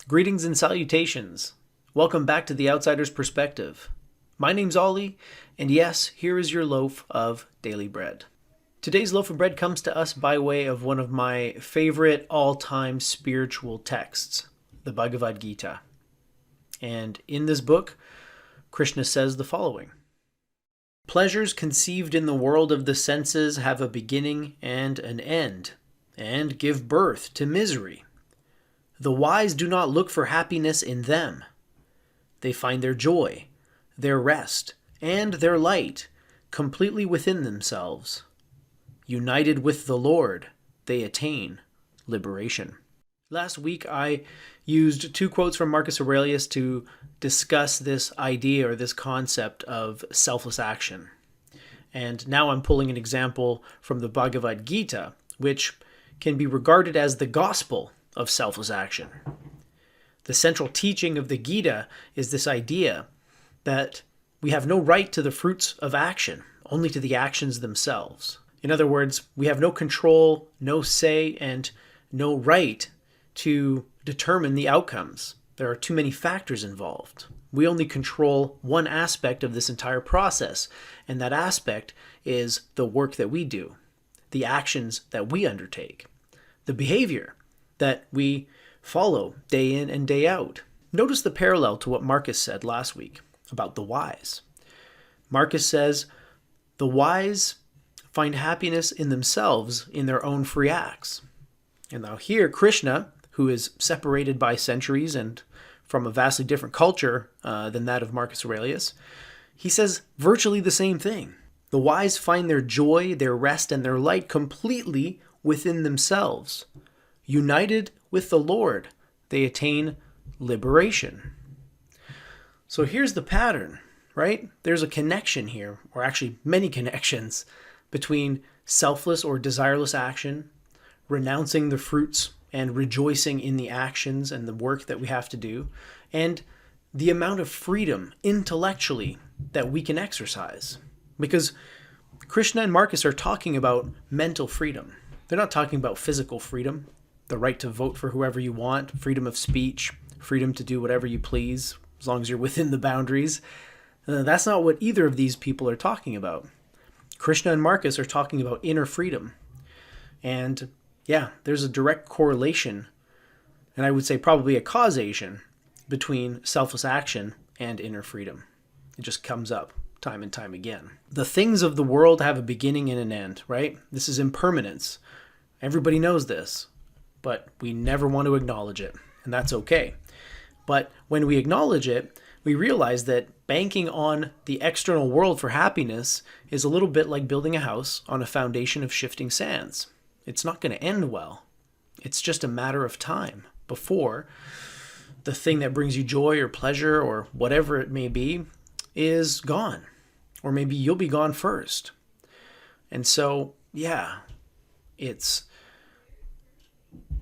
Greetings and salutations. Welcome back to The Outsider's Perspective. My name's Ollie, and yes, here is your loaf of daily bread. Today's loaf of bread comes to us by way of one of my favorite all-time spiritual texts, the Bhagavad Gita. And in this book, Krishna says the following: Pleasures conceived in the world of the senses have a beginning and an end, and give birth to misery. The wise do not look for happiness in them. They find their joy, their rest, and their light completely within themselves. United with the Lord, they attain liberation. Last week, I used two quotes from Marcus Aurelius to discuss this idea or this concept of selfless action. And now I'm pulling an example from the Bhagavad Gita, which can be regarded as the gospel of selfless action. The central teaching of the Gita is this idea that we have no right to the fruits of action, only to the actions themselves. In other words, we have no control, no say, and no right to determine the outcomes. There are too many factors involved. We only control one aspect of this entire process, and that aspect is the work that we do, the actions that we undertake, the behavior that we follow day in and day out. Notice the parallel to what Marcus said last week about the wise. Marcus says, the wise find happiness in themselves in their own free acts. And now here, Krishna, who is separated by centuries and from a vastly different culture than that of Marcus Aurelius, he says virtually the same thing. The wise find their joy, their rest, and their light completely within themselves. United with the Lord, they attain liberation. So here's the pattern, right? There's a connection here, or actually many connections, between selfless or desireless action, renouncing the fruits and rejoicing in the actions and the work that we have to do, and the amount of freedom intellectually that we can exercise. Because Krishna and Marcus are talking about mental freedom. They're not talking about physical freedom, the right to vote for whoever you want, freedom of speech, freedom to do whatever you please, as long as you're within the boundaries. That's not what either of these people are talking about. Krishna and Marcus are talking about inner freedom. And yeah, there's a direct correlation, and I would say probably a causation, between selfless action and inner freedom. It just comes up time and time again. The things of the world have a beginning and an end, right? This is impermanence. Everybody knows this, but we never want to acknowledge it, and that's okay. But when we acknowledge it, we realize that banking on the external world for happiness is a little bit like building a house on a foundation of shifting sands. It's not going to end well. It's just a matter of time before the thing that brings you joy or pleasure or whatever it may be is gone. Or maybe you'll be gone first. And so, yeah, it's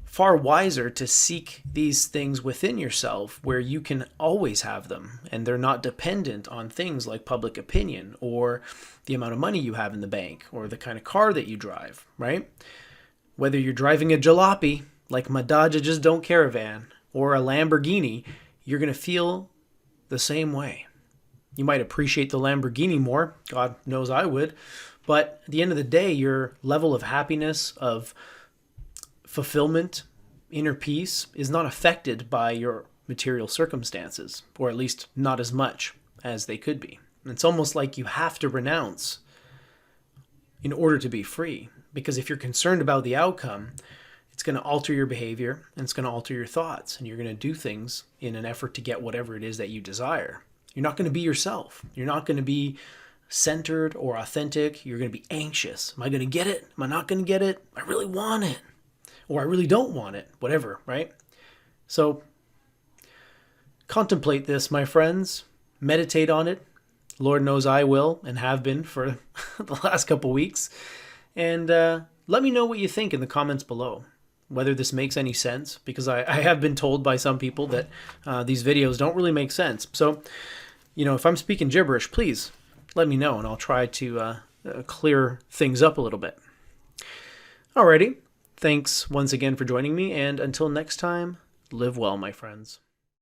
far wiser to seek these things within yourself where you can always have them and they're not dependent on things like public opinion or the amount of money you have in the bank or the kind of car that you drive, right? Whether you're driving a jalopy like Madhaja Just Don't Caravan or a Lamborghini, you're going to feel the same way. You might appreciate the Lamborghini more, God knows I would, but at the end of the day, your level of happiness, of fulfillment, inner peace is not affected by your material circumstances, or at least not as much as they could be. It's almost like you have to renounce in order to be free, because if you're concerned about the outcome, it's going to alter your behavior and it's going to alter your thoughts, and you're going to do things in an effort to get whatever it is that you desire. You're not going to be yourself. You're not going to be centered or authentic. You're going to be anxious. Am I going to get it? Am I not going to get it? I really want it. Or I really don't want it, whatever, right? So contemplate this, my friends. Meditate on it. Lord knows I will and have been for the last couple weeks. And let me know what you think in the comments below, whether this makes any sense, because I have been told by some people that these videos don't really make sense. So, if I'm speaking gibberish, please let me know and I'll try to clear things up a little bit. Alrighty. Thanks once again for joining me, and until next time, Live well, my friends.